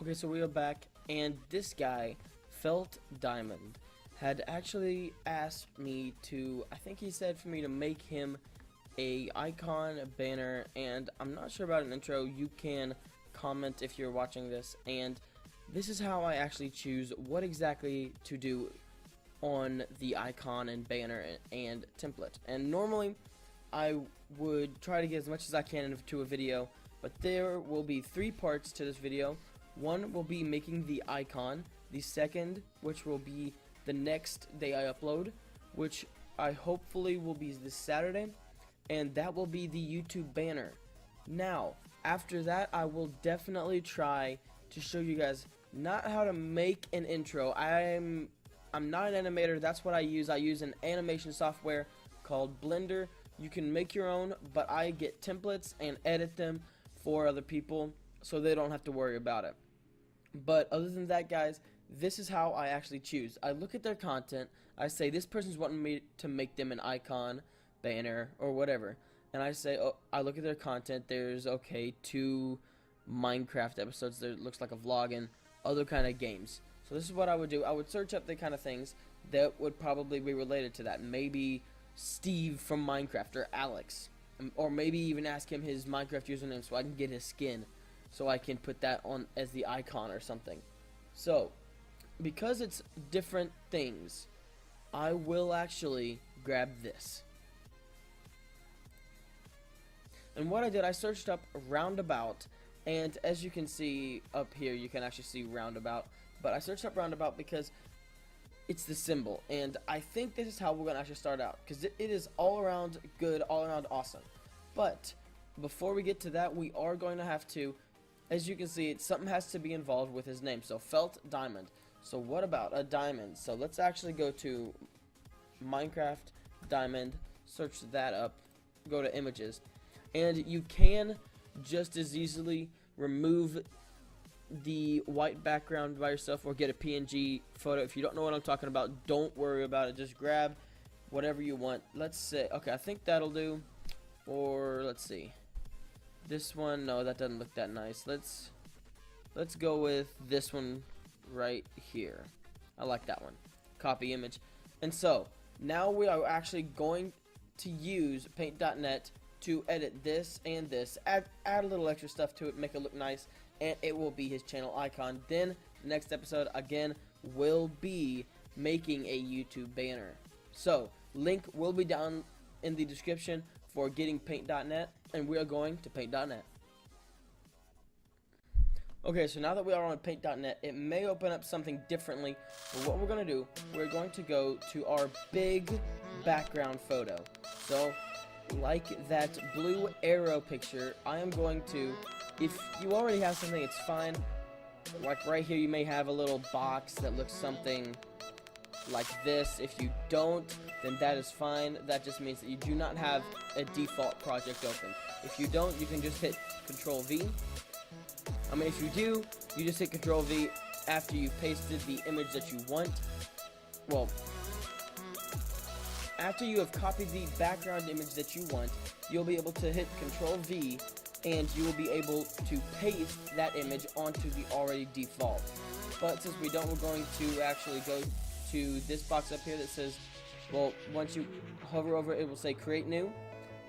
Okay, so we are back, and this guy, Felt Diamond, had actually asked me to, I think he said for me to make him a icon, a banner, and I'm not sure about an intro. You can comment if you're watching this, and this is how I actually choose what exactly to do on the icon and banner and template. And normally, I would try to get as much as I can into a video, but there will be 3 parts to this video. One will be making the icon, the second, which will be the next day I upload, which I hopefully will be this Saturday, and that will be the YouTube banner. Now, after that, I will definitely try to show you guys not how to make an intro. I'm not an animator. That's what I use. I use an animation software called Blender. You can make your own, but I get templates and edit them for other people so they don't have to worry about it. But other than that, guys, this is how I actually choose. I look at their content. I say this person's wanting me to make them an icon, banner, or whatever. And I say, oh, I look at their content. There's, okay, 2 Minecraft episodes. There looks like a vlog and other kind of games. So this is what I would do. I would search up the kind of things that would probably be related to that. Maybe Steve from Minecraft or Alex. Or maybe even ask him his Minecraft username so I can get his skin. So I can put that on as the icon or something. So, because it's different things, I will actually grab this. And what I did, I searched up roundabout, and as you can see up here, you can actually see roundabout. But I searched up roundabout because it's the symbol, and I think this is how we're gonna actually start out, because it is all around good, all around awesome. But before we get to that, we are going to have to, as you can see, something has to be involved with his name. So Felt Diamond. So what about a diamond? So let's actually go to Minecraft diamond, search that up, go to images, and you can just as easily remove the white background by yourself or get a PNG photo. If you don't know what I'm talking about, don't worry about it. Just grab whatever you want. Let's say, okay, I think that'll do. Or let's see. This one, no, that doesn't look that nice. Let's go with this one right here. I like that one. Copy image. And so, now we are actually going to use paint.net to edit this and this. Add a little extra stuff to it, make it look nice, and it will be his channel icon. Then, the next episode, again, will be making a YouTube banner. So, link will be down in the description for getting paint.net, and we are going to paint.net. Okay, so now that we are on paint.net, it may open up something differently, but what we're going to do, we're going to go to our big background photo. So, like that blue arrow picture, I am going to, if you already have something, it's fine. Like right here, you may have a little box that looks something like this. If you don't, then that is fine. That just means that you do not have a default project open. If you don't, you can just hit Control V. I mean, if you do, you just hit Control V after you pasted the image that you want. Well, after you have copied the background image that you want, you'll be able to hit Control V, and you will be able to paste that image onto the already default. But since we don't, we're going to actually go to this box up here that says, well, once you hover over it, it will say create new,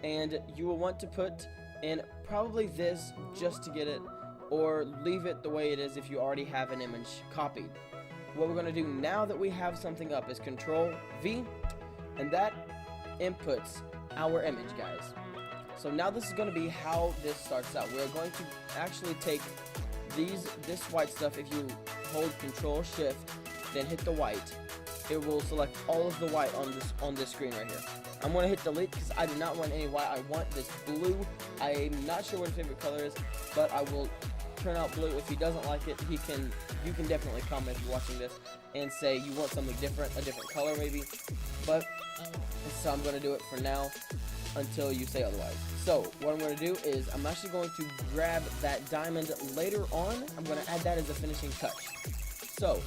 and you will want to put in probably this just to get it, or leave it the way it is if you already have an image copied. What we're going to do now that we have something up is Control V, and that inputs our image, guys. So now this is going to be how this starts out. We're going to actually take this white stuff. If you hold Control Shift, then hit the white, it will select all of the white on this screen right here. I'm going to hit delete because I do not want any white. I want this blue. I'm not sure what his favorite color is, but I will turn out blue. If he doesn't like it, you can definitely comment if you're watching this and say you want something different, a different color maybe. But so I'm going to do it for now until you say otherwise. So what I'm going to do is I'm actually going to grab that diamond later on. I'm going to add that as a finishing touch. So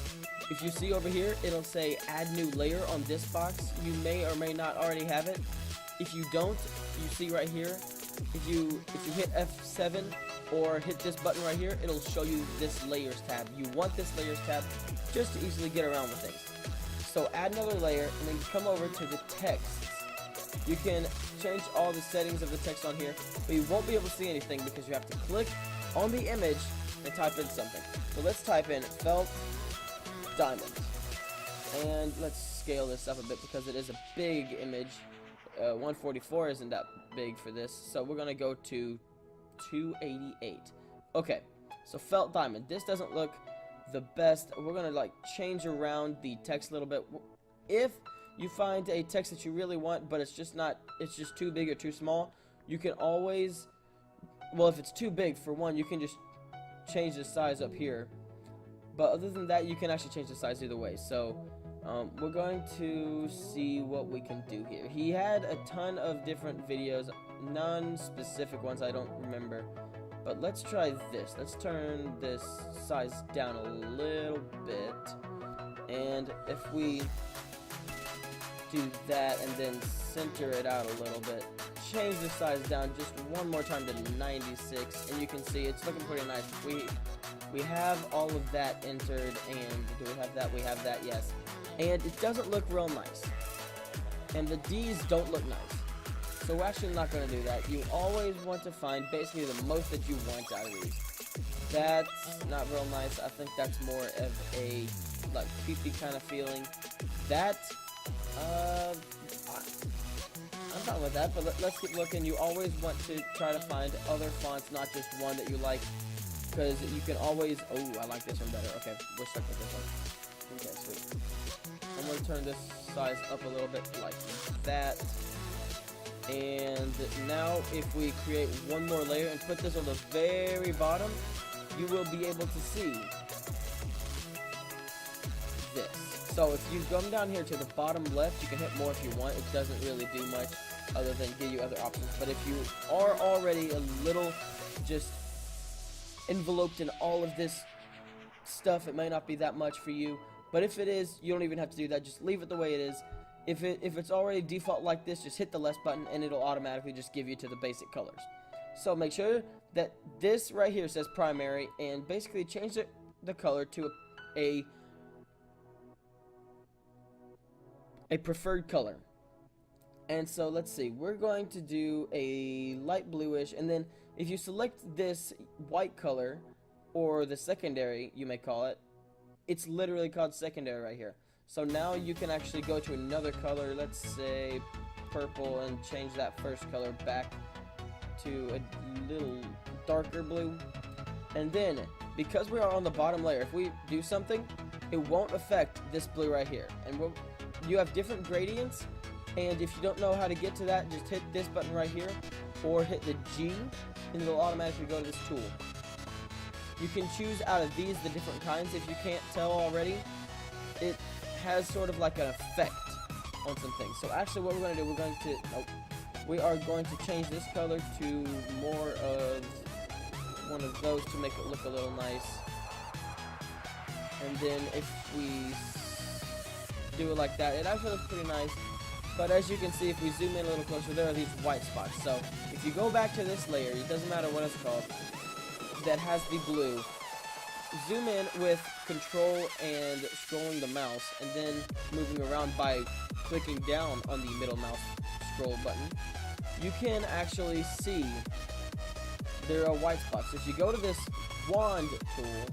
if you see over here, it'll say add new layer on this box. You may or may not already have it. If you don't, you see right here, if you hit F7, or hit this button right here, it'll show you this layers tab. You want this layers tab just to easily get around with things. So add another layer, and then you come over to the text. You can change all the settings of the text on here, but you won't be able to see anything because you have to click on the image and type in something. So let's type in felt diamond, and let's scale this up a bit because it is a big image. 144 isn't that big for this, so we're gonna go to 288. Okay, so felt diamond. This doesn't look the best. We're gonna like change around the text a little bit. If you find a text that you really want, but it's just too big or too small, you can always, well, if it's too big, for one, you can just change the size up here. But other than that, you can actually change the size either way. So we're going to see what we can do here. He had a ton of different videos, non-specific ones I don't remember. But let's try this. Let's turn this size down a little bit. And if we do that and then center it out a little bit, change the size down just one more time to 96, and you can see it's looking pretty nice. We have all of that entered, and do we have that? We have that, yes. And it doesn't look real nice, and the D's don't look nice, so we're actually not going to do that. You always want to find basically the most that you want out of these. That's not real nice. I think that's more of a like creepy kind of feeling. That I'm fine with that, but let's keep looking. You always want to try to find other fonts, not just one that you like, because you can always, oh, I like this one better. Okay, we're stuck with this one. Okay, sweet. I'm going to turn this size up a little bit like that. And now if we create one more layer and put this on the very bottom, you will be able to see this. So if you come down here to the bottom left, you can hit more if you want. It doesn't really do much other than give you other options. But if you are already a little just enveloped in all of this stuff, it may not be that much for you. But if it is, you don't even have to do that. Just leave it the way it is. If it's already default like this, just hit the less button and it'll automatically just give you to the basic colors. So make sure that this right here says primary, and basically change the color to a preferred color. And so let's see, we're going to do a light bluish, and then if you select this white color, or the secondary you may call it, it's literally called secondary right here. So now you can actually go to another color, let's say purple, and change that first color back to a little darker blue. And then, because we are on the bottom layer, if we do something, it won't affect this blue right here. And you have different gradients, and if you don't know how to get to that, just hit this button right here, or hit the G, and it'll automatically go to this tool. You can choose out of these the different kinds. If you can't tell already, it has sort of like an effect on some things. So actually what we're going to do, we are going to change this color to more of one of those to make it look a little nice. And then if we do it like that, it actually looks pretty nice. But as you can see, if we zoom in a little closer, there are these white spots. So if you go back to this layer, it doesn't matter what it's called, that has the blue, zoom in with control and scrolling the mouse, and then moving around by clicking down on the middle mouse scroll button, you can actually see there are white spots. So if you go to this wand tool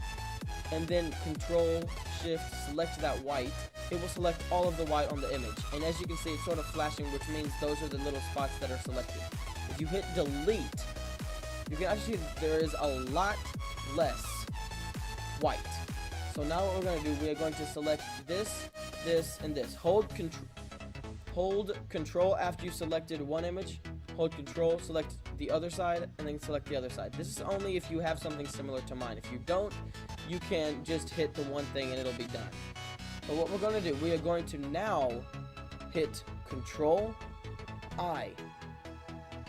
and then control shift select that white, it will select all of the white on the image. And as you can see, it's sort of flashing, which means those are the little spots that are selected. If you hit delete, you can actually see that there is a lot less white. So now what we're going to do, we are going to select this, this, and this. Hold control after you selected one image, hold control, select the other side, and then select the other side. This is only if you have something similar to mine. If you don't, you can just hit the one thing and it'll be done. But what we're going to do, we are going to now hit Control I,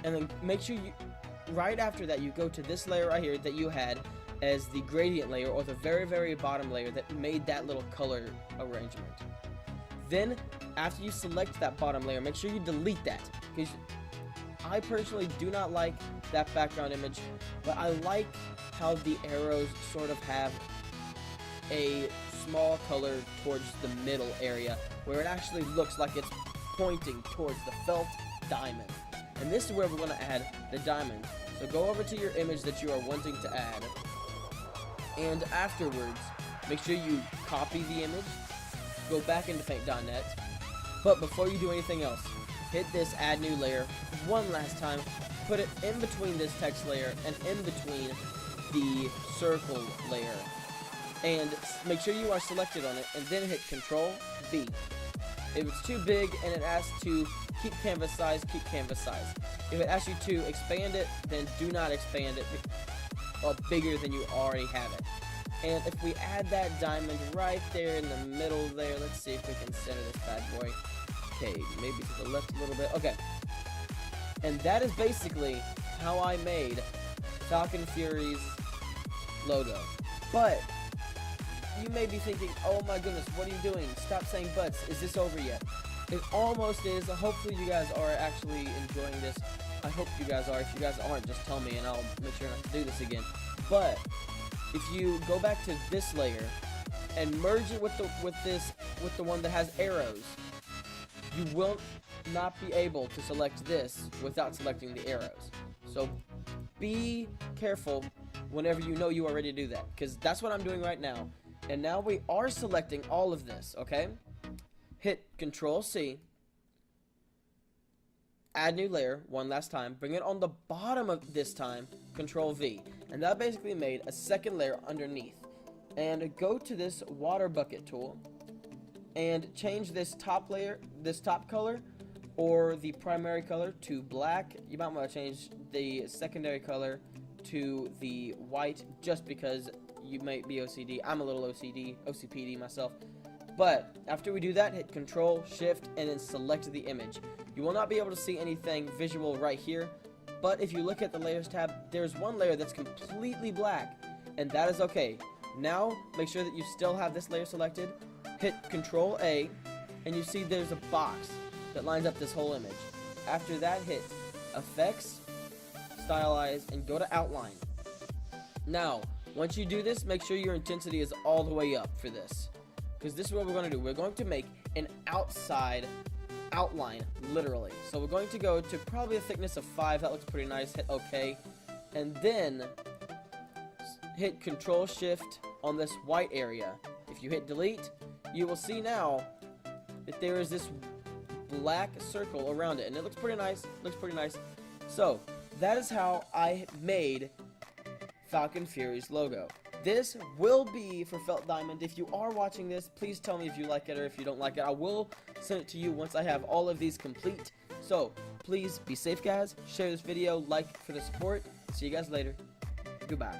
and then make sure you, right after that, you go to this layer right here that you had as the gradient layer, or the very, very bottom layer that made that little color arrangement. Then, after you select that bottom layer, make sure you delete that, because I personally do not like that background image, but I like how the arrows sort of have a small color towards the middle area, where it actually looks like it's pointing towards the felt diamond. And this is where we're going to add the diamond. So go over to your image that you are wanting to add, and afterwards, make sure you copy the image, go back into paint.net, but before you do anything else, hit this add new layer one last time, put it in between this text layer and in between the circle layer, and make sure you are selected on it, and then hit Control V. If it's too big and it asks to keep canvas size, keep canvas size. If it asks you to expand it, then do not expand it bigger than you already have it. And if we add that diamond right there in the middle there, let's see if we can center this bad boy. Okay, maybe to the left a little bit. Okay. And that is basically how I made Falcon Fury's logo. But you may be thinking, oh my goodness, what are you doing? Stop saying buts. Is this over yet? It almost is. Hopefully you guys are actually enjoying this. I hope you guys are. If you guys aren't, just tell me and I'll make sure not to do this again. But if you go back to this layer and merge it with the one that has arrows, you will not be able to select this without selecting the arrows. So be careful whenever you know you are ready to do that, because that's what I'm doing right now. And now we are selecting all of this, okay? Hit Control C, add new layer one last time, bring it on the bottom of this time, Control V, and that basically made a second layer underneath. And go to this water bucket tool and change this top layer, this top color, or the primary color to black. You might want to change the secondary color to the white, just because you might be OCD. I'm a little OCPD myself. But after we do that, hit Control, Shift, and then select the image. You will not be able to see anything visual right here, but if you look at the Layers tab, there's one layer that's completely black, and that is okay. Now, make sure that you still have this layer selected. Hit Control A, and you see there's a box that lines up this whole image. After that, hit Effects, Stylize, and go to Outline. Now, once you do this, make sure your intensity is all the way up for this, because this is what we're going to do. We're going to make an outside outline, literally. So we're going to go to probably a thickness of 5. That looks pretty nice. Hit OK, and then hit Control Shift on this white area. If you hit Delete, you will see now that there is this black circle around it, and it looks pretty nice. So that is how I made Falcon Fury's logo. This will be for Felt Diamond. If you are watching this, please tell me if you like it or if you don't like it. I will send it to you once I have all of these complete. So please be safe, guys. Share this video, like for the support. See you guys later. Goodbye.